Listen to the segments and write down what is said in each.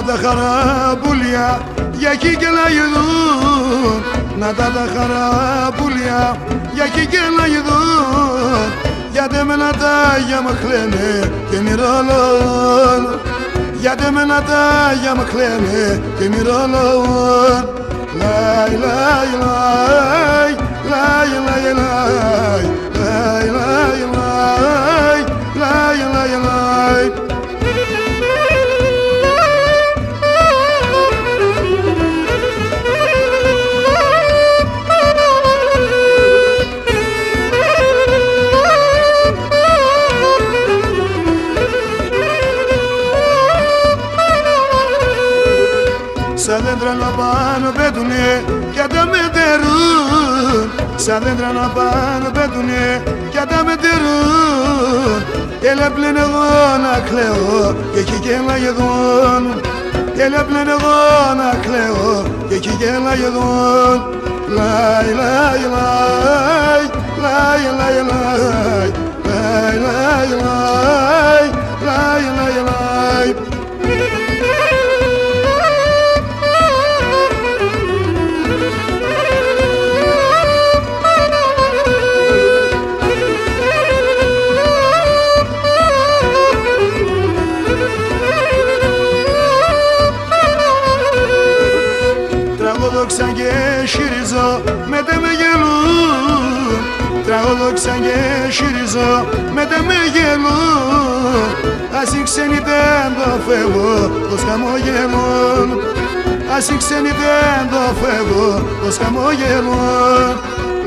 τα χαραπούλια για εκεί και να γεδούν, να τα χαραπούλια για εκεί και να γεδούν, γιατί εμένα τα για μ' χλένε και μυρολόν, γιατί εμένα τα για μ' χλένε και μυρολόν. Λαϊ, λαϊ, λαϊ, λαϊ, λαϊ, λαϊ, λαϊ, λαϊ, λαϊ, λαϊ, λαϊ. Σαν δέντρα να πάνω πέτουνε κι αν τα μετερούν, σαν δέντρα να πάνω πέτουνε κι αν τα μετερούν. Έλα πλέον εγώ να κλαίω και εκεί και να γεδούν, έλα πλέον εγώ να κλαίω και εκεί και να γεδούν. Λαϊ, λαϊ, λαϊ, λαϊ, λαϊ, λαϊ, λαϊ, λαϊ, λαϊ, λαϊ, λαϊ. Τραγωδόξαν και σιριζώ μετέ με γελούν, τραγωδόξαν και σιριζώ μετέ με γελούν. Ας οι ξένοι δεν το φεύγω πως χαμογελούν, ας οι ξένοι δεν το φεύγω πως χαμογελούν.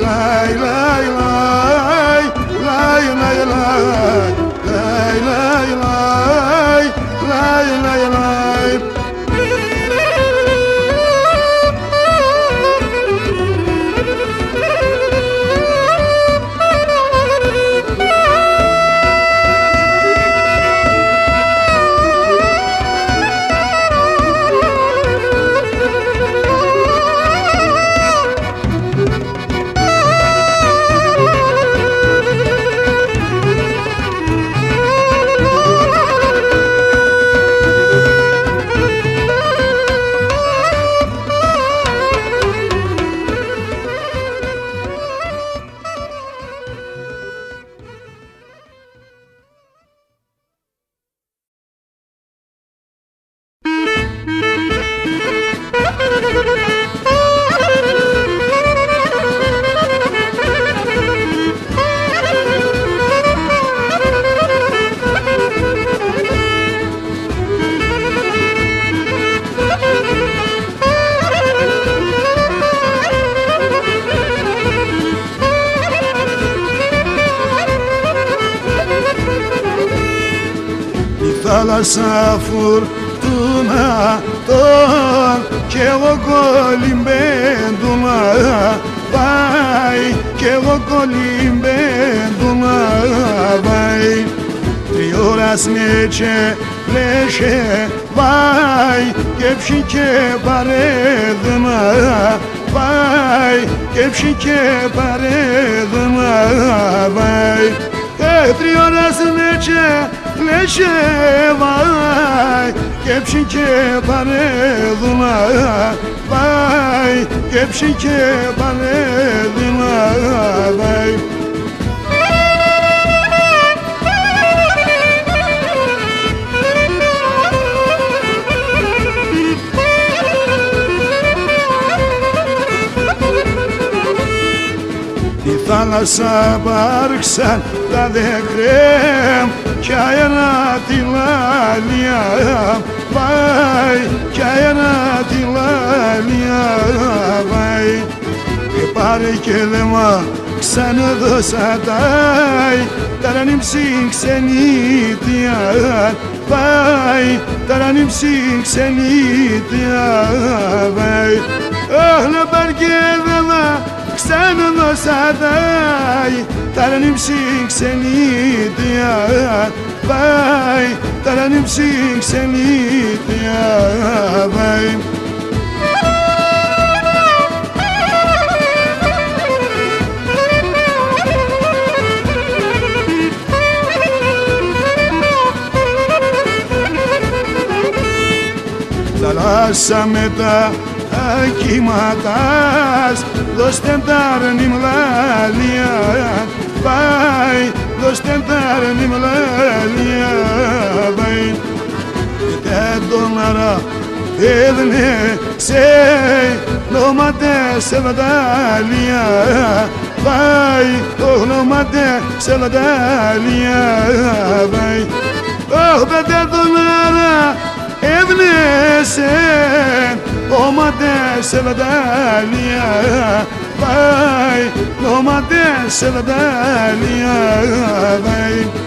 Λαϊ, λαϊ, λαϊ, λαϊ, λαϊ, λαϊ, λαϊ, λαϊ, λαϊ, λαϊ, λαϊ, λαϊ. Θάλασσα φουρτούνα τον κι εγώ κολυμπέντουνα πάει, κι εγώ κολυμπέντουνα πάει. Τριώρας νέτσε πλέσε πάει και ψη και παρέδνα πάει, και ψη και παρέδνα πάει. Τριώρας νέτσε πλέσε πάει και ψη και παρέδνα πάει, και ψη και παρέδνα πάει. Τη θάλασσα πάρξαν τα δεκρέμ κι αέρα τη λάλια πάει, κι αέρα τη λάλια πάει. Και πάρε και λέμα ξαναδώσα τάι, ταρανύψη ξενίτια πάει, ταρανύψη ξενίτια πάει. Όχλα πάρ και λέμα ξαναδώσα τάι, ταρανύψη ξενίτια πάει, ταρανύψη ξενίτια πάει. πάσα μετά κύματας δώστε τα ρνημλάλια πάει δώστε τα ρνημλάλια πάει τέντοναρα έδνε σε νόματες σε βατάλια πάει το νόματες σε βατάλια πάει τέντοναρα έδνε σε νόματες σε βατάλια πάει νόματες σε βατάλια πάει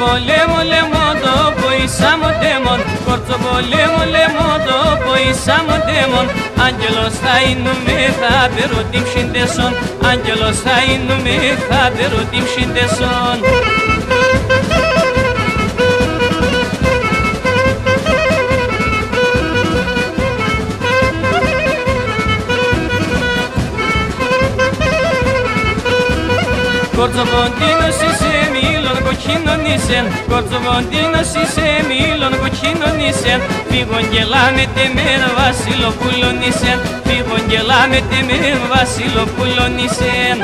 volemo lemodo poi siamo demon corso volemo lemodo poi siamo demon angelo stai non mi fa però tim scinde son angelo stai non mi fa però tim scinde son Corso contino si semilo κοκκινονίσεν, κορτσοβοντίνος είσαι μήλον κοκκινονίσεν, φύγον γελάμετε με βασιλοπουλονίσεν, φύγον γελάμετε με βασιλοπουλονίσεν.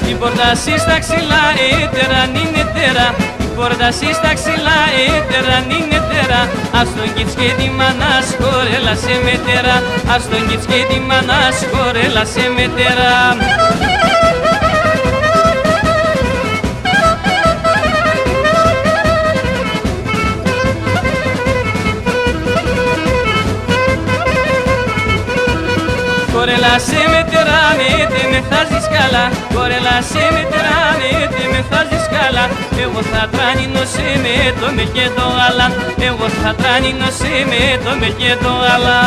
Η πόρτα στα ξυλά, έτεραν είναι τέρα. Η πόρτα στα ξυλά, έτεραν είναι τέρα. Ας τον κιτς και τη μάνα σκορέλα σε μετέρα. Ας τον κιτς και τη μάνα σκορέλα σε μετέρα. Κορέλα σε μετέρα, με θάζεις καλά. Κορέλα σε μετέρα, με θάζεις καλά. Εγώ θα τρανίνω σε με το με και το γάλα. Εγώ θα τρανίνω σε με το με και το γάλα.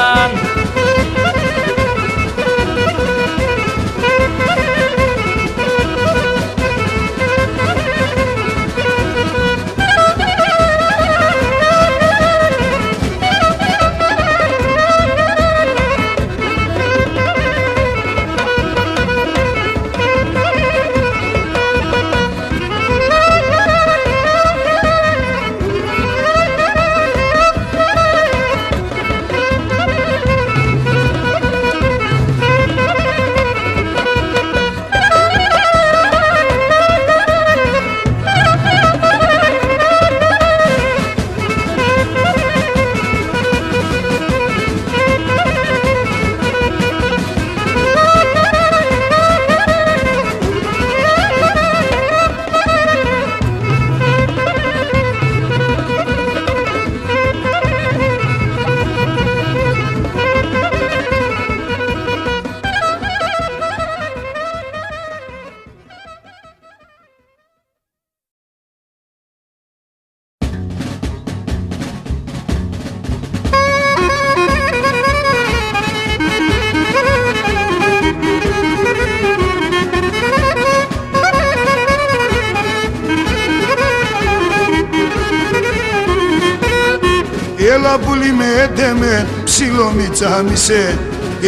Έλα πουλί με έντεμε, ψήλο μη τσάμισε.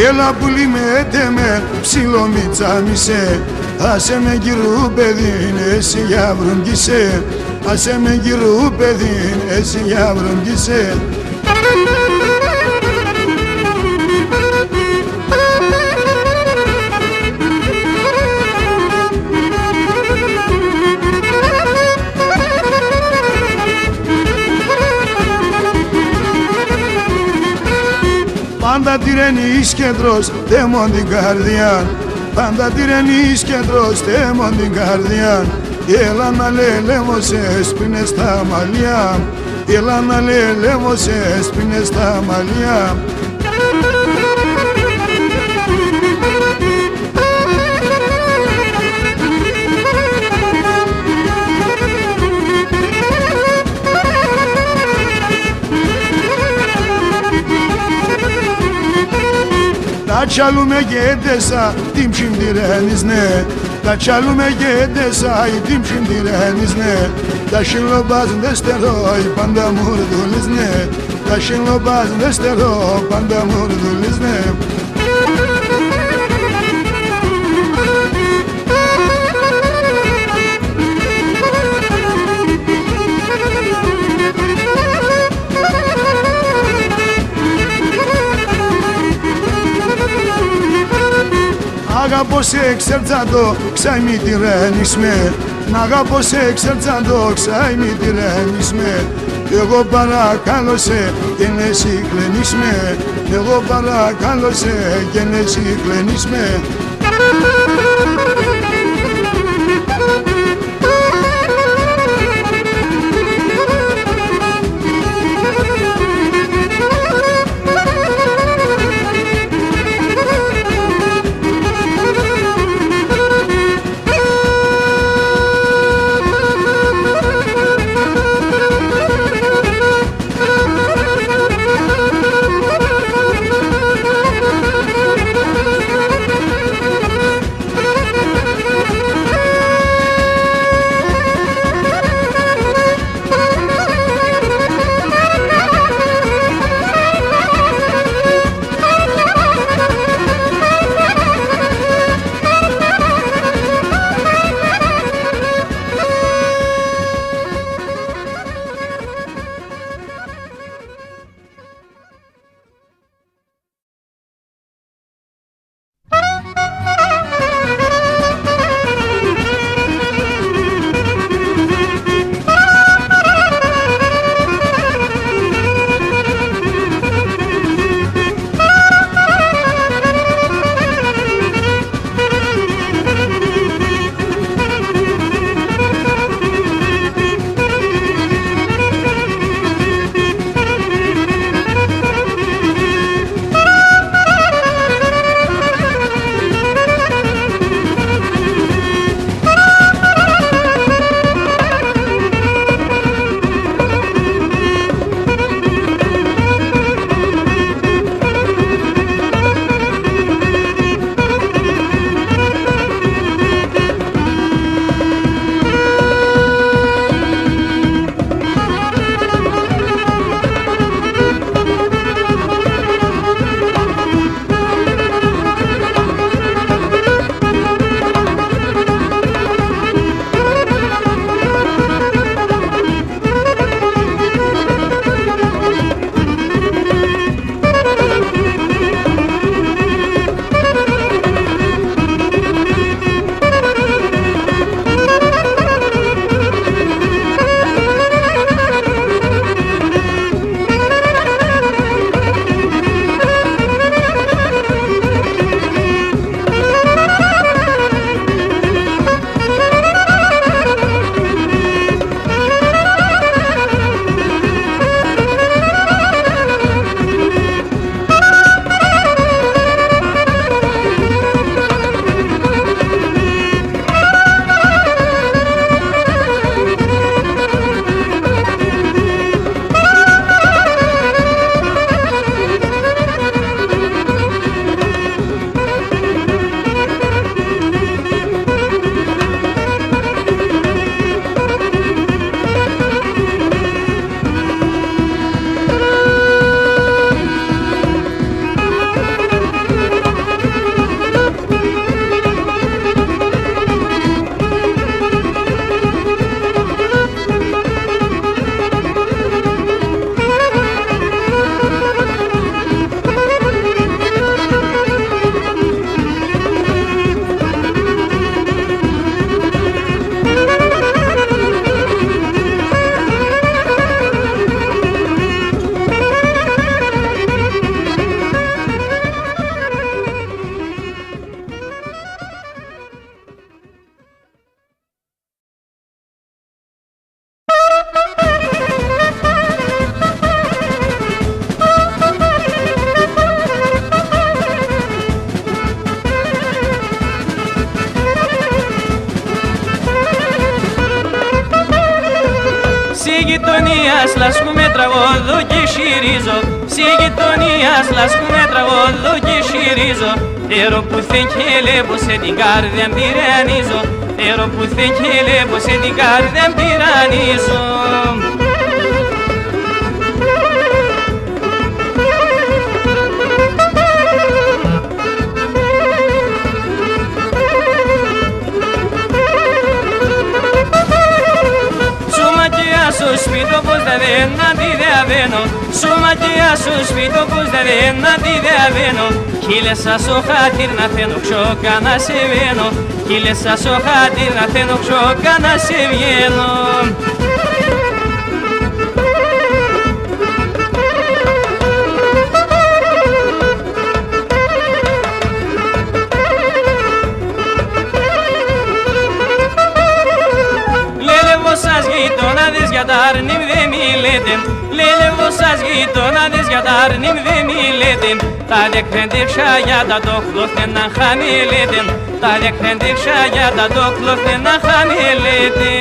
Έλα πουλί με έντεμε, ψήλο μη τσάμισε. Άσε με γυρού παιδίν, εσύ για βρογγίσε. Άσε με γυρού παιδίν, εσύ για βρογγίσε. Πάντα τυρενείς κέντρος, δαίμον την καρδιά. Πάντα τυρενείς κέντρος, δαίμον την καρδιά. Έλα να λελέμωσες πίνες τα μαλλιά. Έλα να λελέμωσες πίνες τα μαλλιά. Τα τσάλουμε και έντεσα, την ψυντηρένεις ναι. Τα τσάλουμε και έντεσα, την ψυντηρένεις ναι. Τα σιλοπάζουν δε στερώ, πάντα μου ρδούλεις ναι. Τα σιλοπάζουν δε στερώ, πάντα μου ρδούλεις ναι. Αγαπώ σε εξερτσάντο, ξάι μη τυρένεις με. Ν' αγαπώ σε εξερτσάντο, ξάι μη τυρένεις με. Εγώ παρακαλώ σε και εσύ κλαίνεις με. Εγώ παρακαλώ σε και εσύ κλαίνεις με. τραγωδό και συρίζω, σε γειτονίας λάσκουμε τραγωδό και συρίζω. Τέρο που θεκέλε πως σε την καρδιά πυρανίζω, τέρο που θεκέλε πως σε την καρδιά πυρανίζω. Στο σπίτι πως δεν αντιδεαβαίνω, σου μακιά στο σπίτι πως δεν αντιδεαβαίνω. Χίλεσα στο χάτιρ να θένω ξόκα να σε βγαίνω, χίλεσα στο χάτιρ να θένω ξόκα να σε βγαίνω. Γειτονάδες για τα αρνήμ δε μιλέτε, λένε πως σας γειτονάδες για τα αρνήμ δε μιλέτε. Τα δεκρέντεξα για τα το χλώθεν να χαμηλέτε, τα δεκρέντεξα για τα το χλώθεν να χαμηλέτε.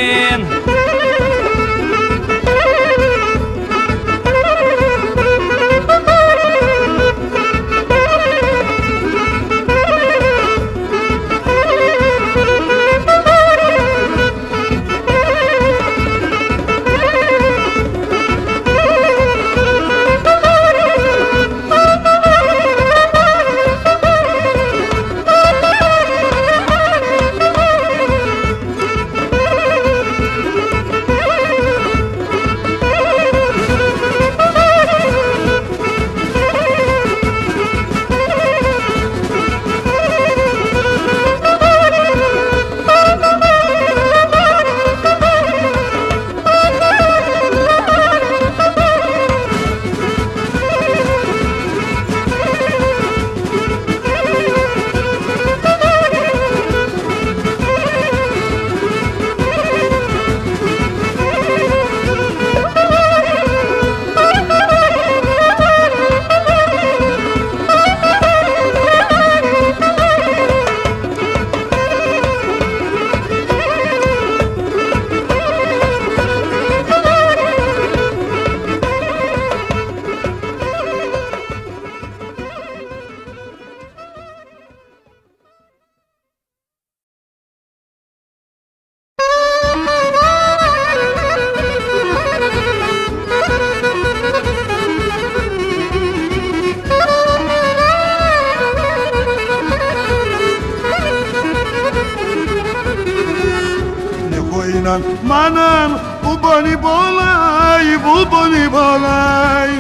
Μάναν που πονεί πολλάει, που πονεί πολλάει.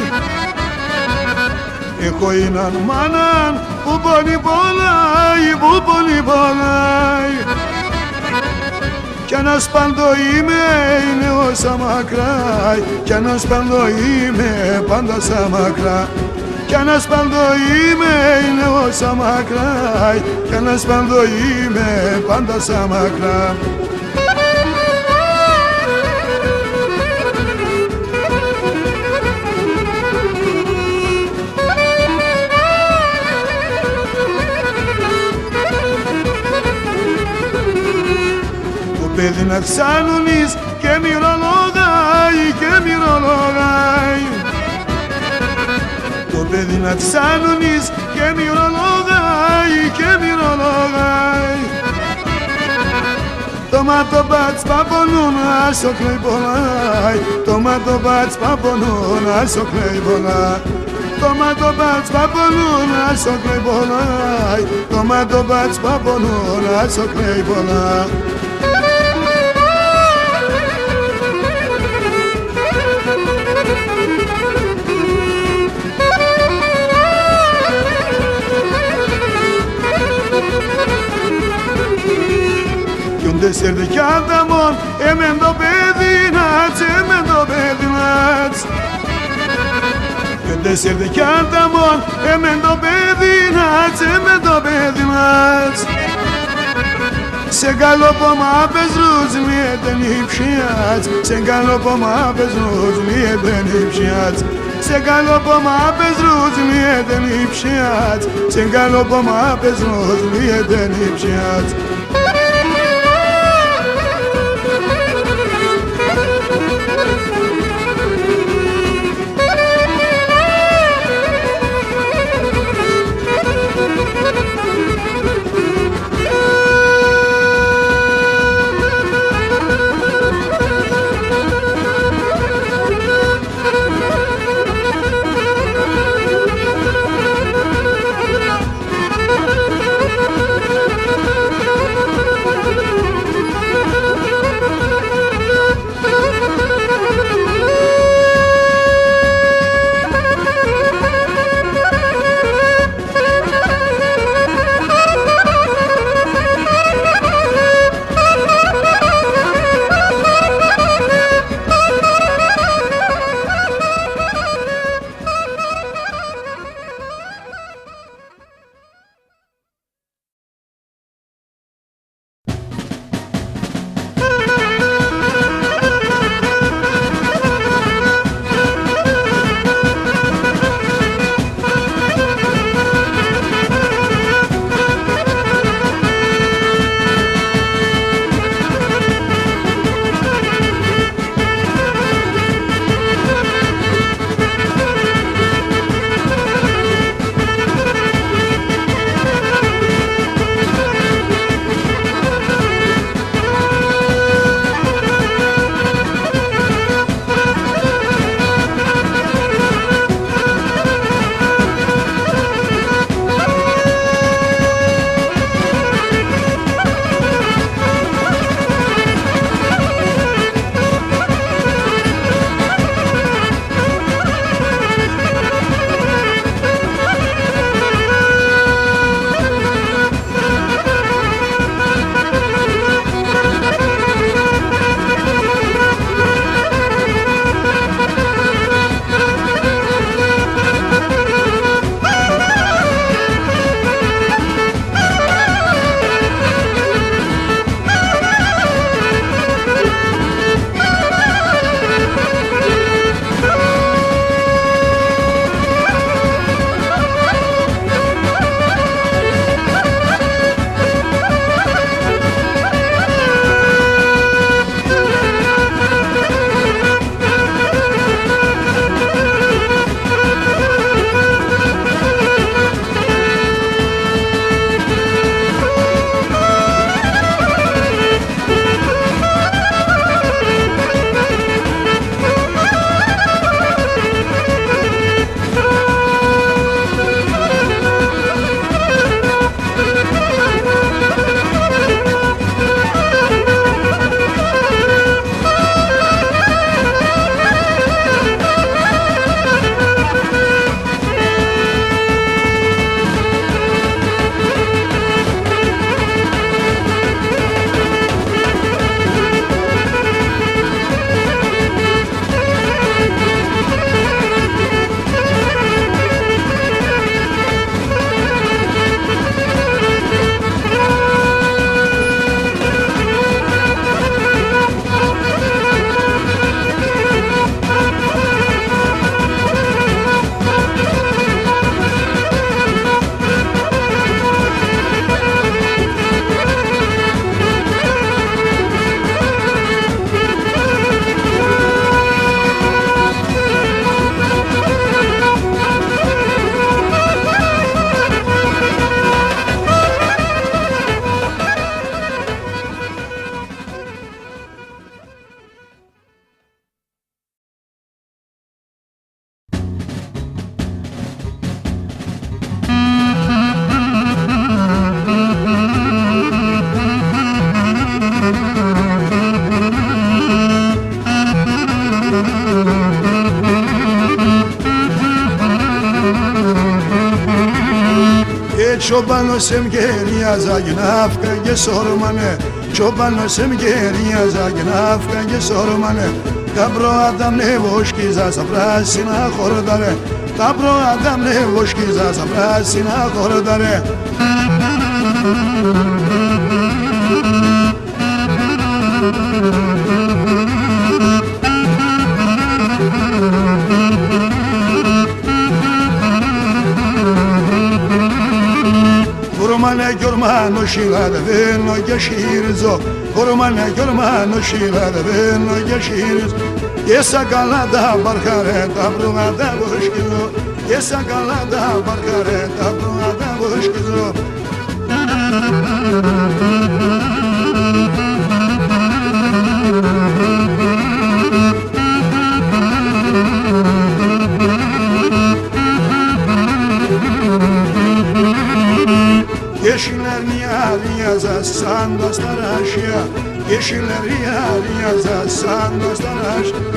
Έχω έναν μάναν που πονεί πολλάει, που πονεί πολλάει. Κι ένας πάντο είμαι είναι όσα μακράει, κι ένας πάντο είμαι πάντα σα μακρά. Κι ένας πάντο είμαι είναι όσα μακράει, κι ένας πάντο είμαι πάντα σα μακρά. Παιδί να ψάνουνεις και μυρολογάει, και μυρολογάει. Το παιδί να ψάνουνεις και μυρολογάει, και μυρολογάει. Το μάτο μπάτς παπονούν, άσο κλαίει πολλάει. Το μάτο μπάτς παπονούν, άσο κλαίει πολλάει. Το μάτο μπάτς παπονούν, άσο κλαίει πολλάει. Το μάτο μπάτς παπονούν, άσο κλαίει πολλάει. Τέσσερ δεκιάντα μόν, εμεν το παιδινάτς, εμεν το παιδινάτς. Τέσσερ δεκιάντα μόν, εμεν το παιδινάτς, εμεν το παιδινάτς. Σε καλοπόμα πεζρούς μie δεν υψιάτς, σε καλοπόμα πεζρούς mie δεν υψιάτς. Σε καλοπόμα πεζρούς mie δεν υψιάτς, σε καλοπόμα πεζρούς mie δεν υψιάτς. çobanos emgeriyaza ginafka ge sormane çobanos emgeriyaza ginafka ge sormane Dabro adam ne voşki za sabrasina khordare Dabro adam ne voşki za sabrasina khordare Kurmane görmano şilade veno geçirizo Kurmane görmano şilade veno geçirizo Yesa galada barkare tabruada boşkizo Yesa galada barkare tabruada boşkizo Yeşiller niyaz san dostlar aşya Yeşiller niyaz san dostlar aşya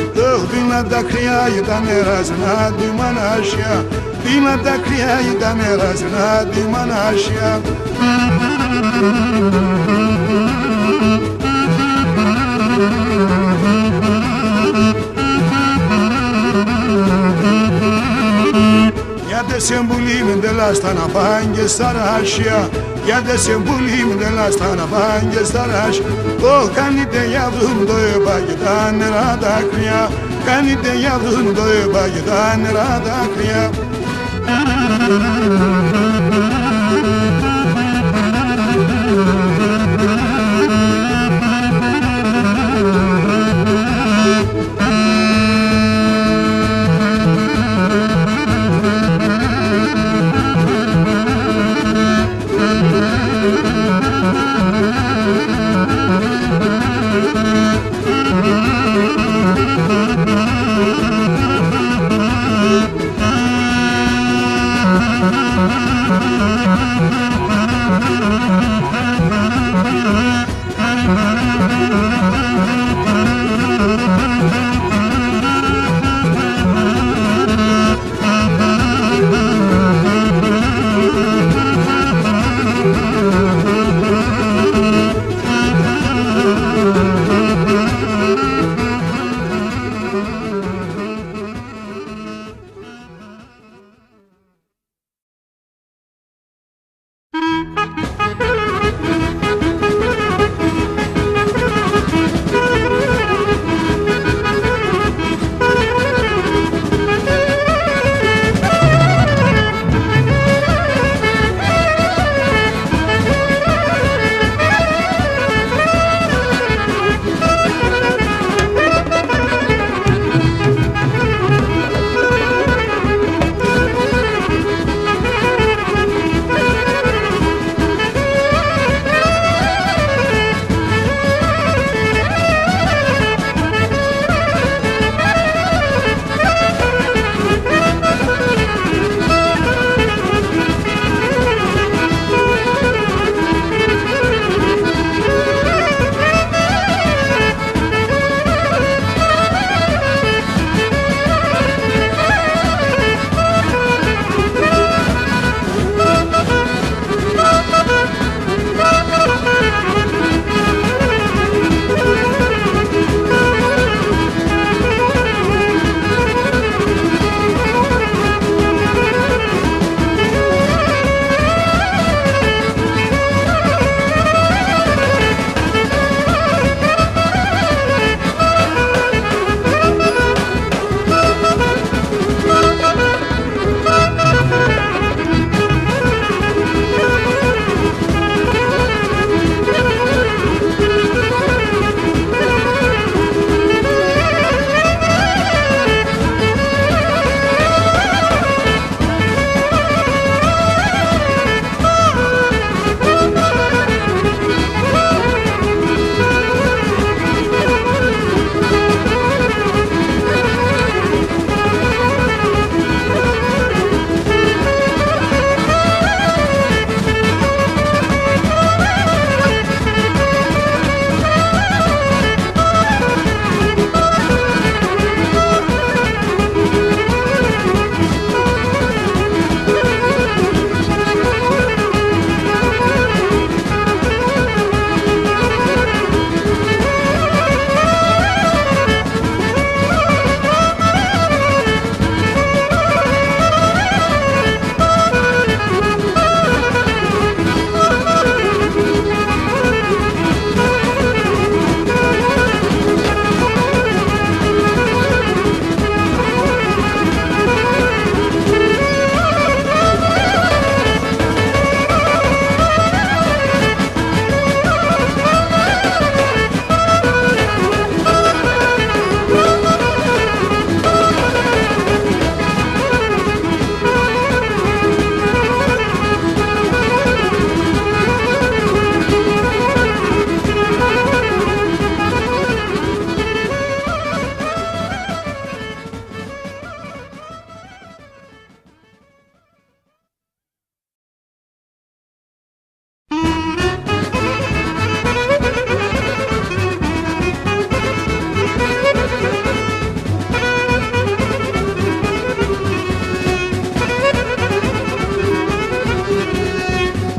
Dina da kriyayı da nerazına diman aşya Dina da kriyayı da nerazına diman aşya Ya de sembulim de la stana bange saraşya Ya de sembulim de la stana bange saraş O kanide yavrum doyu bagdan nerada kriya Kanide yavrum doyu bagdan nerada kriya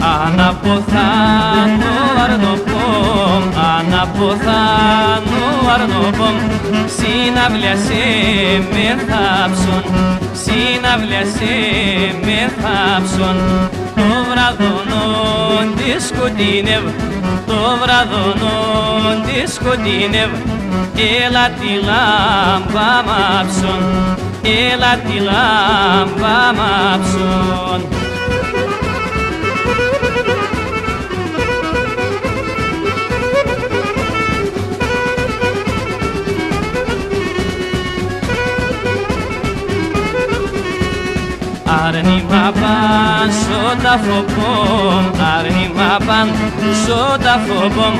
Αναποθάνω αρνοπόμ, αναποθάνω αρνοπόμ, συναυλία σε με θάψον, συναυλία σε με θάψον. Το βραδονόν τη σκοτεινεύω, το βραδονόν τη σκοτεινεύω, έλα τη λάμπα μάψον, έλα τη λάμπα μάψον. Αρνη μαπάν σώτα φοπόμ, αρνη μαπάν σώτα φοπόμ,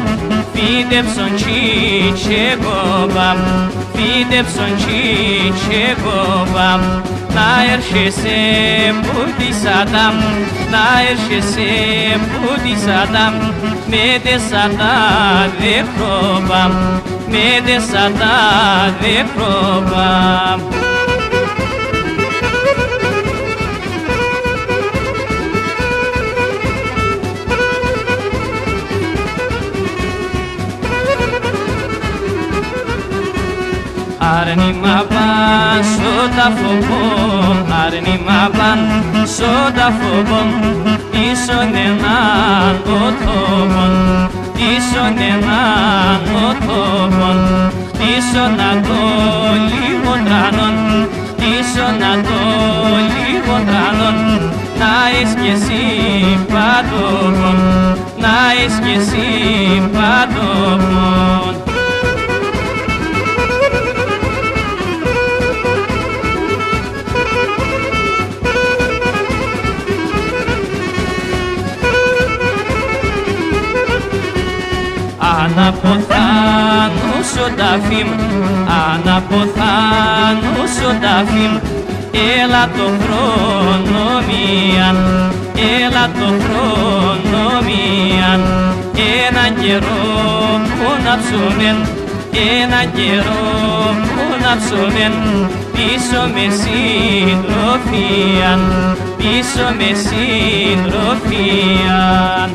φύτεψον τσίτσε κόβαμ, φύτεψον τσίτσε κόβαμ. Να έρχεσαι που της Αντάμ, να έρχεσαι που της Αντάμ, με τεσσατά δε πρόβαμ, με τεσσατά δε πρόβαμ. Αρνη μαπάν σώτα φοβόμ, αρνη μαπάν σώτα φοβόμ, ίσον έναν ο τόπον, ίσον έναν ο τόπον, ίσον να το λίγο τρανών, ίσον να το λίγο τρανών, να είσαι κι εσύ παντόπον, να είσαι κι εσύ παντόπον. Αναποθάνω σονταφίμ, αναποθάνω σονταφίμ, έλα το χρόνο μίαν, έλα το χρόνο μίαν, έναν καιρό που να ψωμέν, έναν καιρό που να ψωμέν, πίσω με συντροφίαν, πίσω με συντροφίαν.